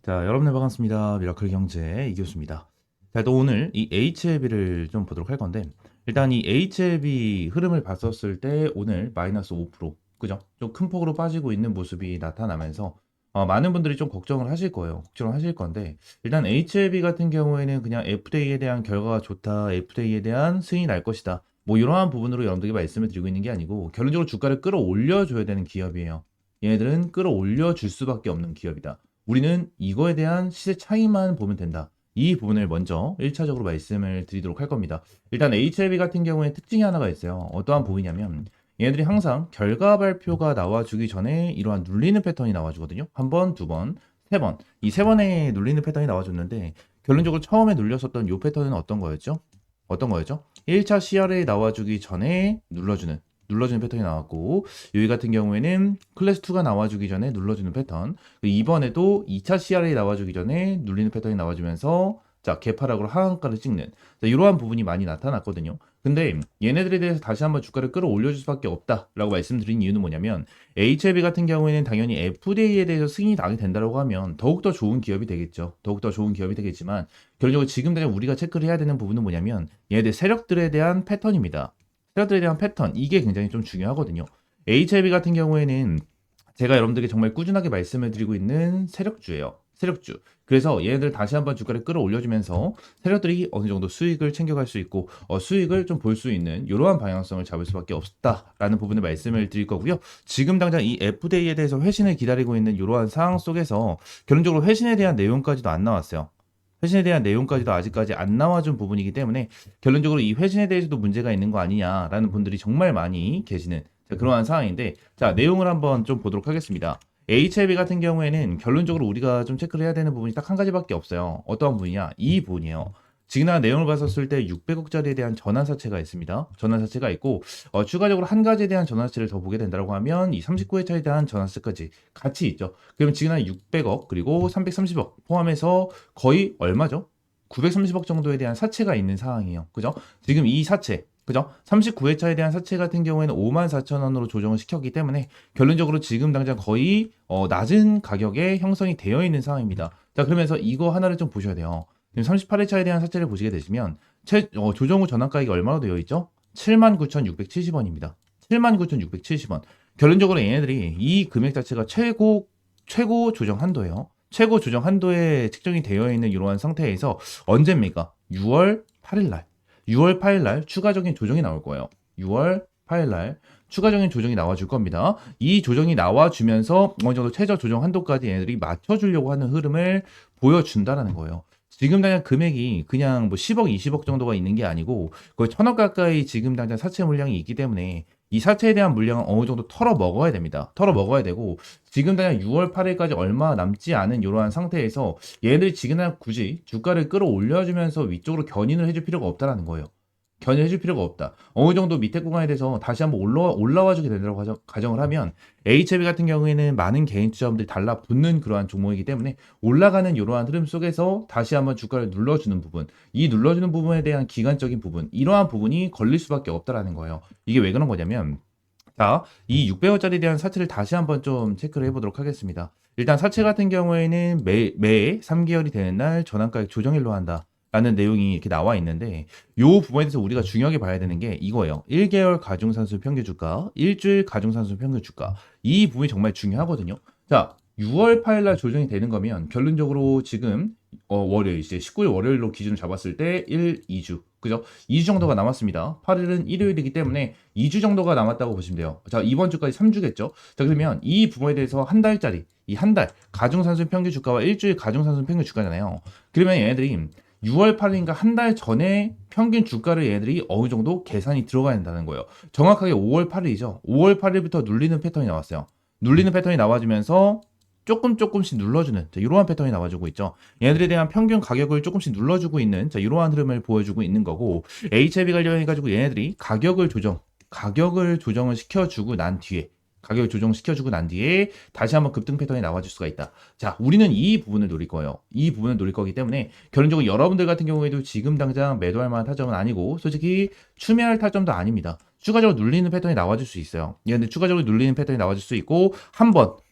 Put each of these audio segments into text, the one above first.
자, 여러분들 반갑습니다. 미라클 경제 이교수입니다. 자, 또 오늘 이 HLB를 좀 보도록 할 건데, 일단 이 HLB 흐름을 봤었을 때 오늘 마이너스 5%, 그죠? 좀 큰 폭으로 빠지고 있는 모습이 나타나면서 많은 분들이 좀 걱정을 하실 거예요. 걱정을 하실 건데, 일단 HLB 같은 경우에는 그냥 FDA에 대한 결과가 좋다, FDA에 대한 승인이 날 것이다. 뭐 이러한 부분으로 여러분들에게 말씀을 드리고 있는 게 아니고, 결론적으로 주가를 끌어올려줘야 되는 기업이에요. 얘네들은 끌어올려 줄 수밖에 없는 기업이다. 우리는 이거에 대한 시세 차이만 보면 된다. 이 부분을 먼저 1차적으로 말씀을 드리도록 할 겁니다. 일단 HLB 같은 경우에 특징이 하나가 있어요. 어떠한 부분이냐면 얘네들이 항상 결과 발표가 나와주기 전에 이러한 눌리는 패턴이 나와주거든요. 한 번, 두 번, 세 번. 이 세 번에 눌리는 패턴이 나와줬는데 결론적으로 처음에 눌렸었던 이 패턴은 어떤 거였죠? 어떤 거였죠? 1차 CRA 나와주기 전에 눌러주는 패턴이 나왔고, 여기 같은 경우에는 클래스 2가 나와주기 전에 눌러주는 패턴, 이번에도 2차 CRA 나와주기 전에 눌리는 패턴이 나와주면서 자, 개파락으로 하한가를 찍는, 자, 이러한 부분이 많이 나타났거든요. 근데 얘네들에 대해서 다시 한번 주가를 끌어올려줄 수밖에 없다라고 말씀드린 이유는 뭐냐면, HLB 같은 경우에는 당연히 FDA에 대해서 승인이 나게 된다고 하면 더욱더 좋은 기업이 되겠죠. 더욱더 좋은 기업이 되겠지만, 결국적으로 지금 당장 우리가 체크를 해야 되는 부분은 뭐냐면 얘네들 세력들에 대한 패턴입니다. 세력들에 대한 패턴, 이게 굉장히 좀 중요하거든요. HLB 같은 경우에는 제가 여러분들에게 정말 꾸준하게 말씀을 드리고 있는 세력주예요. 세력주. 그래서 얘네들 다시 한번 주가를 끌어올려주면서 세력들이 어느 정도 수익을 챙겨갈 수 있고 수익을 좀 볼 수 있는 이러한 방향성을 잡을 수밖에 없다라는 부분을 말씀을 드릴 거고요. 지금 당장 이 FDA에 대해서 회신을 기다리고 있는 이러한 상황 속에서 결론적으로 회신에 대한 내용까지도 안 나왔어요. 회신에 대한 내용까지도 아직까지 안 나와준 부분이기 때문에 결론적으로 이 회신에 대해서도 문제가 있는 거 아니냐라는 분들이 정말 많이 계시는 그러한 상황인데, 자, 내용을 한번 좀 보도록 하겠습니다. HLB 같은 경우에는 결론적으로 우리가 좀 체크를 해야 되는 부분이 딱 한 가지밖에 없어요. 어떠한 부분이냐? 이 부분이에요. 지난 내용을 봤었을 때 600억짜리에 대한 전환사채가 있습니다. 전환사채가 있고 추가적으로 한 가지에 대한 전환사채를 더 보게 된다고 하면 이 39회차에 대한 전환사채까지 같이 있죠. 그럼 지난 600억 그리고 330억 포함해서 거의 얼마죠? 930억 정도에 대한 사채가 있는 상황이에요. 그죠? 지금 이 사채, 그죠? 39회차에 대한 사채 같은 경우에는 54,000원으로 조정을 시켰기 때문에 결론적으로 지금 당장 거의 낮은 가격에 형성이 되어 있는 상황입니다. 자, 그러면서 이거 하나를 좀 보셔야 돼요. 지금 38회차에 대한 사채를 보시게 되시면 조정 후 전환가액이 얼마로 되어 있죠? 79,670원입니다. 79,670원. 결론적으로 얘네들이 이 금액 자체가 최고 조정 한도예요. 최고 조정 한도에 측정이 되어 있는 이러한 상태에서 언제입니까? 6월 8일 날. 6월 8일 날 추가적인 조정이 나올 거예요. 6월 8일 날 추가적인 조정이 나와줄 겁니다. 이 조정이 나와주면서 어느 정도 최저 조정 한도까지 얘네들이 맞춰주려고 하는 흐름을 보여준다라는 거예요. 지금 당장 금액이 그냥 뭐 10억, 20억 정도가 있는 게 아니고 거의 1,000억 가까이 지금 당장 사채 물량이 있기 때문에 이 사채에 대한 물량은 어느 정도 털어 먹어야 됩니다. 털어 먹어야 되고 지금 당장 6월 8일까지 얼마 남지 않은 이러한 상태에서 얘네들이 지금 당장 굳이 주가를 끌어올려주면서 위쪽으로 견인을 해줄 필요가 없다라는 거예요. 견인해줄 필요가 없다. 어느 정도 밑에 구간에 대해서 다시 한번 올라와 주게 된다고 가정을 하면 HLB 같은 경우에는 많은 개인 투자자분들이 달라붙는 그러한 종목이기 때문에 올라가는 이러한 흐름 속에서 다시 한번 주가를 눌러주는 부분, 이 눌러주는 부분에 대한 기간적인 부분, 이러한 부분이 걸릴 수밖에 없다라는 거예요. 이게 왜 그런 거냐면, 자, 이 600원짜리에 대한 사채를 다시 한번 좀 체크를 해보도록 하겠습니다. 일단 사채 같은 경우에는 매 3개월이 되는 날 전환가액 조정일로 한다. 라는 내용이 이렇게 나와 있는데 이 부분에 대해서 우리가 중요하게 봐야 되는 게 이거예요. 1개월 가중산수 평균 주가, 일주일 가중산수 평균 주가. 이 부분이 정말 중요하거든요. 자, 6월 8일 날 조정이 되는 거면 결론적으로 지금 월요일 이제 19일 월요일로 기준을 잡았을 때 1, 2주. 그죠? 2주 정도가 남았습니다. 8일은 일요일이기 때문에 2주 정도가 남았다고 보시면 돼요. 자, 이번 주까지 3주겠죠? 자, 그러면 이 부분에 대해서 한 달짜리, 이 한 달 가중산수 평균 주가와 일주일 가중산수 평균 주가잖아요. 그러면 얘네들이 6월 8일인가 한 달 전에 평균 주가를 얘들이 어느 정도 계산이 들어가야 된다는 거예요. 정확하게 5월 8일이죠. 5월 8일부터 눌리는 패턴이 나왔어요. 눌리는 패턴이 나와주면서 조금씩 눌러주는 이러한 패턴이 나와주고 있죠. 얘네들에 대한 평균 가격을 조금씩 눌러주고 있는 이러한 흐름을 보여주고 있는 거고, HLB 관련해가지고 얘네들이 가격을 조정을 시켜주고 난 뒤에 가격을 조정시켜주고 난 뒤에 다시 한번 급등 패턴이 나와줄 수가 있다. 자, 우리는 이 부분을 노릴 거예요. 이 부분을 노릴 거기 때문에 결론적으로 여러분들 같은 경우에도 지금 당장 매도할 만한 타점은 아니고 솔직히 추매할 타점도 아닙니다. 추가적으로 눌리는 패턴이 나와줄 수 있어요. 근데 추가적으로 눌리는 패턴이 나와줄 수 있고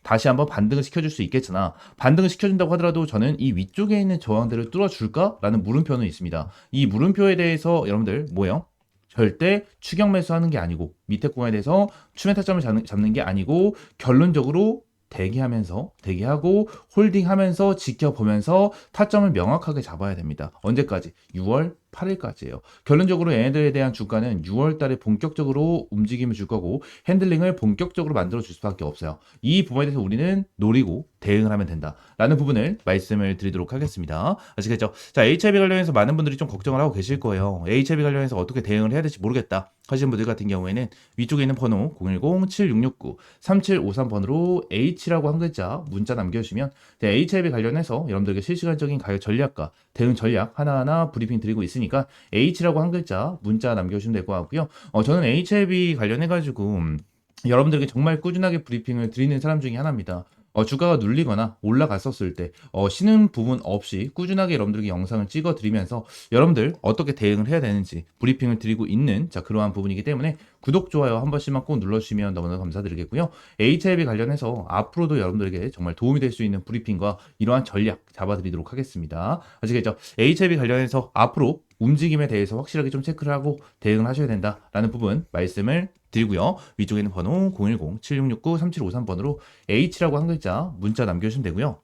다시 한번 반등을 시켜줄 수 있겠으나 반등을 시켜준다고 하더라도 저는 이 위쪽에 있는 저항들을 뚫어줄까라는 물음표는 있습니다. 이 물음표에 대해서 여러분들 뭐예요? 절대 추격 매수하는 게 아니고 밑에 구간에 대해서 추매 타점을 잡는 게 아니고 결론적으로 대기하고 홀딩하면서 지켜보면서 타점을 명확하게 잡아야 됩니다. 언제까지? 6월 8일까지예요. 결론적으로 얘네들에 대한 주가는 6월 달에 본격적으로 움직임을 줄 거고 핸들링을 본격적으로 만들어 줄 수밖에 없어요. 이 부분에 대해서 우리는 노리고 대응을 하면 된다라는 부분을 말씀을 드리도록 하겠습니다. 아시겠죠? 자, HIB 관련해서 많은 분들이 좀 걱정을 하고 계실 거예요. HIB 관련해서 어떻게 대응을 해야 될지 모르겠다 하시는 분들 같은 경우에는 위쪽에 있는 번호 010-7669-3753번으로 H라고 한 글자 문자 남겨주시면 HIB 관련해서 여러분들에게 실시간적인 가격 전략과 대응 전략 하나하나 브리핑 드리고 있으니까 H라고 한 글자 문자 남겨주시면 될 것 같고요. 저는 HIB 관련해가지고 여러분들에게 정말 꾸준하게 브리핑을 드리는 사람 중에 하나입니다. 주가가 눌리거나 올라갔었을 때 쉬는 부분 없이 꾸준하게 여러분들에게 영상을 찍어 드리면서 여러분들 어떻게 대응을 해야 되는지 브리핑을 드리고 있는 그러한 부분이기 때문에 구독, 좋아요 한 번씩만 꼭 눌러주시면 너무나 감사드리겠고요. HIB 관련해서 앞으로도 여러분들에게 정말 도움이 될 수 있는 브리핑과 이러한 전략 잡아드리도록 하겠습니다. 아시겠죠? HIB 관련해서 앞으로 움직임에 대해서 확실하게 좀 체크를 하고 대응을 하셔야 된다라는 부분 말씀을 드리고요. 위쪽에 있는 번호 010-7669-3753번으로 H라고 한 글자 문자 남겨주시면 되고요.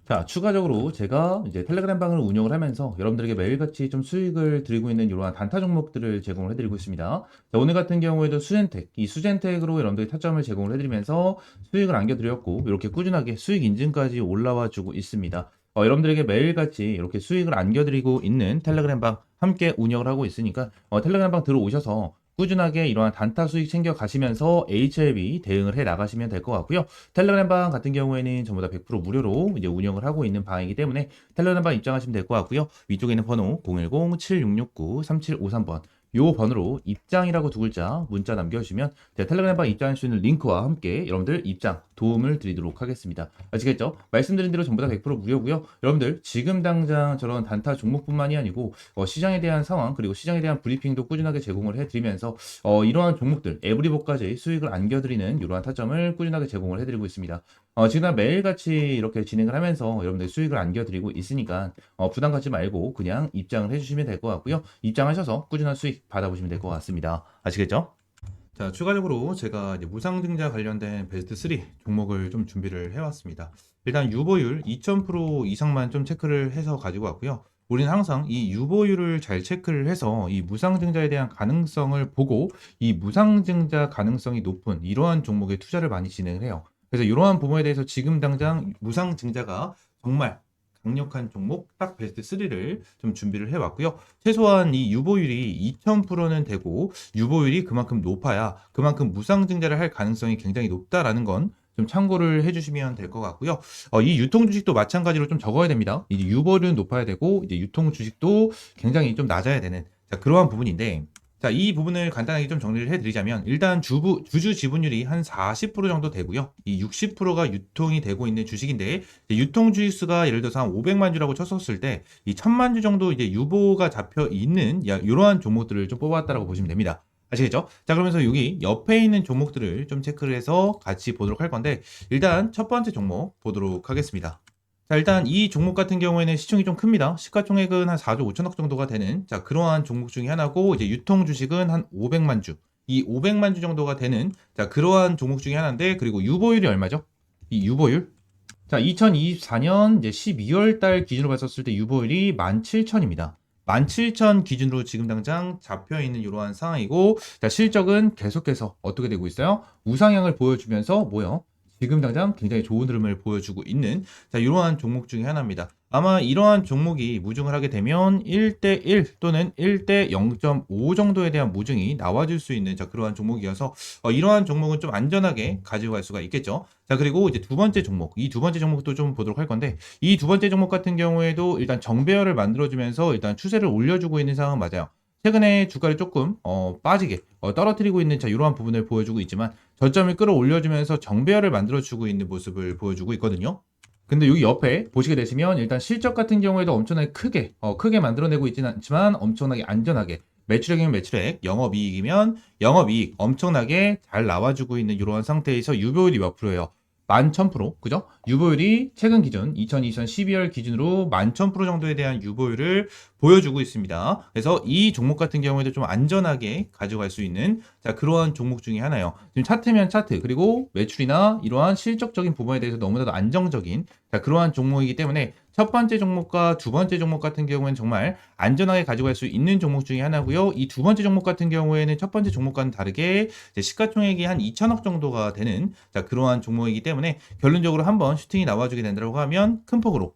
자, 추가적으로 제가 이제 텔레그램 방을 운영을 하면서 여러분들에게 매일같이 좀 수익을 드리고 있는 이러한 단타 종목들을 제공을 해드리고 있습니다. 자, 오늘 같은 경우에도 이 수젠텍으로 여러분들이 타점을 제공을 해드리면서 수익을 안겨드렸고 이렇게 꾸준하게 수익 인증까지 올라와 주고 있습니다. 여러분들에게 매일같이 이렇게 수익을 안겨드리고 있는 텔레그램 방 함께 운영을 하고 있으니까 텔레그램 방 들어오셔서 꾸준하게 이러한 단타 수익 챙겨 가시면서 HLB 대응을 해 나가시면 될 것 같고요. 텔레그램 방 같은 경우에는 전부 다 100% 무료로 이제 운영을 하고 있는 방이기 때문에 텔레그램 방 입장하시면 될 것 같고요. 위쪽에 있는 번호 010-7669-3753번 요 번호로 입장이라고 두 글자 문자 남겨주시면 텔레그램 방 입장할 수 있는 링크와 함께 여러분들 입장 도움을 드리도록 하겠습니다. 아시겠죠? 말씀드린 대로 전부 다 100% 무료고요. 여러분들 지금 당장 저런 단타 종목뿐만이 아니고 시장에 대한 상황 그리고 시장에 대한 브리핑도 꾸준하게 제공을 해드리면서 이러한 종목들 에브리봇까지 수익을 안겨드리는 이러한 타점을 꾸준하게 제공을 해드리고 있습니다. 지금 매일같이 이렇게 진행을 하면서 여러분들 수익을 안겨드리고 있으니까 부담 갖지 말고 그냥 입장을 해주시면 될 것 같고요. 입장하셔서 꾸준한 수익 받아보시면 될 것 같습니다. 아시겠죠? 자, 추가적으로 제가 이제 무상증자 관련된 베스트 3 종목을 좀 준비를 해왔습니다. 일단 유보율 2000% 이상만 좀 체크를 해서 가지고 왔고요. 우리는 항상 이 유보율을 잘 체크를 해서 이 무상증자에 대한 가능성을 보고 이 무상증자 가능성이 높은 이러한 종목에 투자를 많이 진행을 해요. 그래서 이러한 부분에 대해서 지금 당장 무상증자가 정말 강력한 종목 딱 베스트 3를 좀 준비를 해왔고요. 최소한 이 유보율이 2000%는 되고 유보율이 그만큼 높아야 그만큼 무상증자를 할 가능성이 굉장히 높다라는 건 좀 참고를 해주시면 될 것 같고요. 이 유통 주식도 마찬가지로 좀 적어야 됩니다. 이 유보율은 높아야 되고 이제 유통 주식도 굉장히 좀 낮아야 되는 그러한 부분인데. 자, 이 부분을 간단하게 좀 정리를 해드리자면 일단 주주 지분율이 한 40% 정도 되고요. 이 60%가 유통이 되고 있는 주식인데 유통 주식수가 예를 들어서 한 500만 주라고 쳤었을 때 이 1000만 주 정도 이제 유보가 잡혀 있는 이러한 종목들을 좀 뽑았다라고 보시면 됩니다. 아시겠죠? 자, 그러면서 여기 옆에 있는 종목들을 좀 체크를 해서 같이 보도록 할 건데 일단 첫 번째 종목 보도록 하겠습니다. 자, 일단 이 종목 같은 경우에는 시총이 좀 큽니다. 시가총액은 한 4조 5천억 정도가 되는 그러한 종목 중에 하나고 이제 유통 주식은 한 500만 주. 이 500만 주 정도가 되는 그러한 종목 중에 하나인데 그리고 유보율이 얼마죠? 이 유보율. 자, 2024년 이제 12월 달 기준으로 봤었을 때 유보율이 17,000입니다. 17,000 기준으로 지금 당장 잡혀 있는 이러한 상황이고 실적은 계속해서 어떻게 되고 있어요? 우상향을 보여주면서 뭐요? 지금 당장 굉장히 좋은 흐름을 보여주고 있는 이러한 종목 중에 하나입니다. 아마 이러한 종목이 무증을 하게 되면 1대1 또는 1대 0.5 정도에 대한 무증이 나와줄 수 있는 그러한 종목이어서 이러한 종목은 좀 안전하게 가지고 갈 수가 있겠죠. 자, 그리고 이제 두 번째 종목, 이 두 번째 종목도 좀 보도록 할 건데 이 두 번째 종목 같은 경우에도 일단 정배열을 만들어주면서 일단 추세를 올려주고 있는 상황은 맞아요. 최근에 주가를 조금 빠지게 떨어뜨리고 있는 자 이러한 부분을 보여주고 있지만 저점을 끌어올려주면서 정배열을 만들어주고 있는 모습을 보여주고 있거든요. 근데 여기 옆에 보시게 되시면 일단 실적 같은 경우에도 엄청나게 크게 만들어내고 있지는 않지만 엄청나게 안전하게 매출액이면 매출액, 영업이익이면 영업이익 엄청나게 잘 나와주고 있는 이러한 상태에서 유보율이 몇 프로예요? 11,000%, 그죠? 유보율이 최근 기준 2022년 12월 기준으로 11,000% 정도에 대한 유보율을 보여주고 있습니다. 그래서 이 종목 같은 경우에도 좀 안전하게 가져갈 수 있는 자 그러한 종목 중에 하나예요. 지금 차트면 차트 그리고 매출이나 이러한 실적적인 부분에 대해서 너무나도 안정적인 자 그러한 종목이기 때문에 첫 번째 종목과 두 번째 종목 같은 경우에는 정말 안전하게 가져갈 수 있는 종목 중에 하나고요. 이 두 번째 종목 같은 경우에는 첫 번째 종목과는 다르게 시가총액이 한 2천억 정도가 되는 자 그러한 종목이기 때문에 결론적으로 한번 슈팅이 나와주게 된다고 하면 큰 폭으로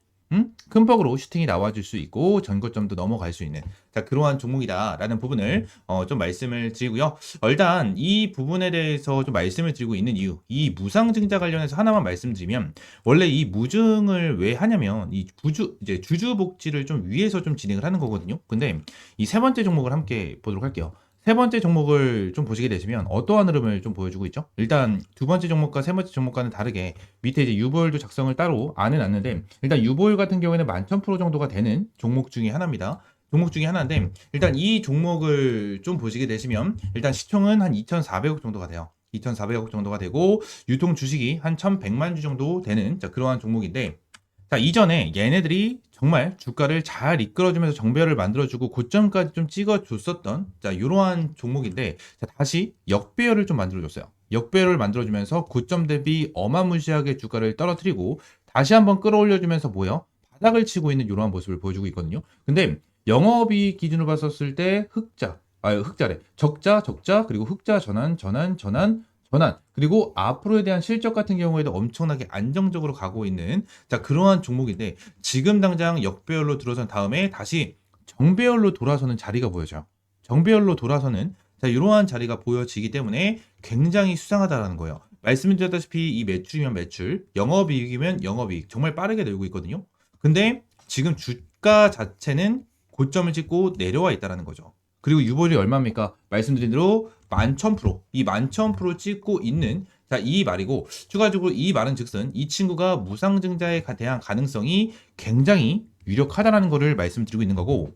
슈팅이 나와줄 수 있고 전고점도 넘어갈 수 있는 자 그러한 종목이다라는 부분을 좀 말씀을 드리고요. 일단 이 부분에 대해서 좀 말씀을 드리고 있는 이유, 이 무상증자 관련해서 하나만 말씀드리면 원래 이 무증을 왜 하냐면 이 이제 주주복지를 좀 위해서 좀 진행을 하는 거거든요. 근데 이 세 번째 종목을 함께 보도록 할게요. 세 번째 종목을 좀 보시게 되시면 어떠한 흐름을 좀 보여주고 있죠? 일단 두 번째 종목과 세 번째 종목과는 다르게 밑에 이제 유보율도 작성을 따로 안 해놨는데 일단 유보율 같은 경우에는 11,000% 정도가 되는 종목 중에 하나입니다. 종목 중에 하나인데 일단 이 종목을 좀 보시게 되시면 일단 시총은 한 2,400억 정도가 돼요. 2,400억 정도가 되고 유통 주식이 한 1,100만 주 정도 되는 자, 그러한 종목인데 자, 이전에 얘네들이 정말 주가를 잘 이끌어주면서 정배열을 만들어주고 고점까지 좀 찍어줬었던 자, 이러한 종목인데 자, 다시 역배열을 좀 만들어줬어요. 역배열을 만들어주면서 고점 대비 어마무시하게 주가를 떨어뜨리고 다시 한번 끌어올려주면서 뭐요? 바닥을 치고 있는 이러한 모습을 보여주고 있거든요. 근데 영업이익 기준으로 봤었을 때 흑자래. 적자, 그리고 흑자 전환 그리고 앞으로에 대한 실적 같은 경우에도 엄청나게 안정적으로 가고 있는 자 그러한 종목인데 지금 당장 역배열로 들어선 다음에 다시 정배열로 돌아서는 자리가 보여져요. 정배열로 돌아서는 자 이러한 자리가 보여지기 때문에 굉장히 수상하다라는 거예요. 말씀드렸다시피 이 매출이면 매출, 영업이익이면 영업이익 정말 빠르게 늘고 있거든요. 근데 지금 주가 자체는 고점을 찍고 내려와 있다라는 거죠. 그리고 유보율이 얼마입니까? 말씀드린 대로 11,000%, 이 11,000% 찍고 있는 자, 이 말이고 추가적으로 이 말은 즉슨 이 친구가 무상증자에 대한 가능성이 굉장히 유력하다라는 것을 말씀드리고 있는 거고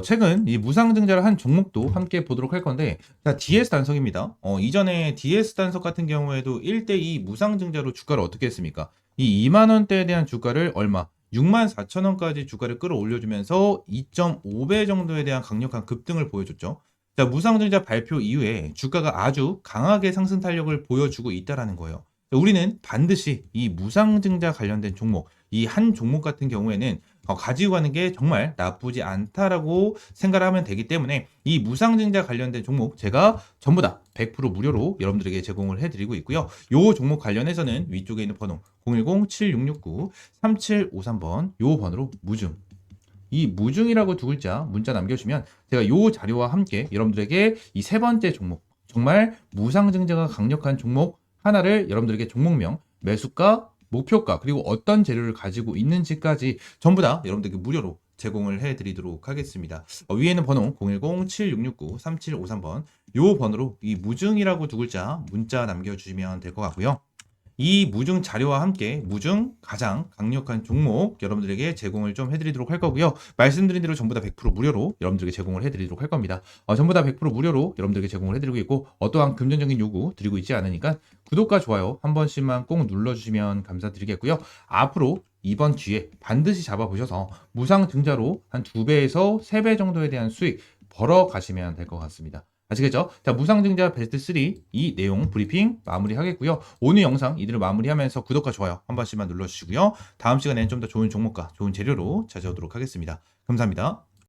최근 이 무상증자를 한 종목도 함께 보도록 할 건데 자, DS 단석입니다. 이전에 DS 단석 같은 경우에도 1대2 무상증자로 주가를 어떻게 했습니까? 이 2만 원대에 대한 주가를 얼마? 64,000원까지 주가를 끌어올려주면서 2.5배 정도에 대한 강력한 급등을 보여줬죠. 자, 무상증자 발표 이후에 주가가 아주 강하게 상승 탄력을 보여주고 있다라는 거예요. 우리는 반드시 이 무상증자 관련된 종목, 이 한 종목 같은 경우에는 가지고 가는 게 정말 나쁘지 않다라고 생각을 하면 되기 때문에 이 무상증자 관련된 종목 제가 전부 다 100% 무료로 여러분들에게 제공을 해드리고 있고요. 요 종목 관련해서는 위쪽에 있는 번호 010-7669-3753번 요 번호로 무증 이 무중이라고 두 글자 문자 남겨주시면 제가 요 자료와 함께 여러분들에게 이 세 번째 종목 정말 무상증자가 강력한 종목 하나를 여러분들에게 종목명, 매수가, 목표가 그리고 어떤 재료를 가지고 있는지까지 전부 다 여러분들에게 무료로 제공을 해드리도록 하겠습니다. 위에는 번호 010-7669-3753번 요 번호로 이 무증이라고 두 글자 문자 남겨주시면 될 것 같고요. 이 무증 자료와 함께 무증 가장 강력한 종목 여러분들에게 제공을 좀 해드리도록 할 거고요. 말씀드린 대로 전부 다 100% 무료로 여러분들에게 제공을 해드리도록 할 겁니다. 전부 다 100% 무료로 여러분들에게 제공을 해드리고 있고 어떠한 금전적인 요구 드리고 있지 않으니까 구독과 좋아요 한 번씩만 꼭 눌러주시면 감사드리겠고요. 앞으로 이번 기회 반드시 잡아보셔서 무상증자로 한 2배에서 3배 정도에 대한 수익 벌어 가시면 될 것 같습니다. 아시겠죠? 자, 무상증자 베스트 3 이 내용 브리핑 마무리하겠고요. 오늘 영상 이들을 마무리하면서 구독과 좋아요 한 번씩만 눌러주시고요. 다음 시간에는 좀 더 좋은 종목과 좋은 재료로 찾아오도록 하겠습니다. 감사합니다.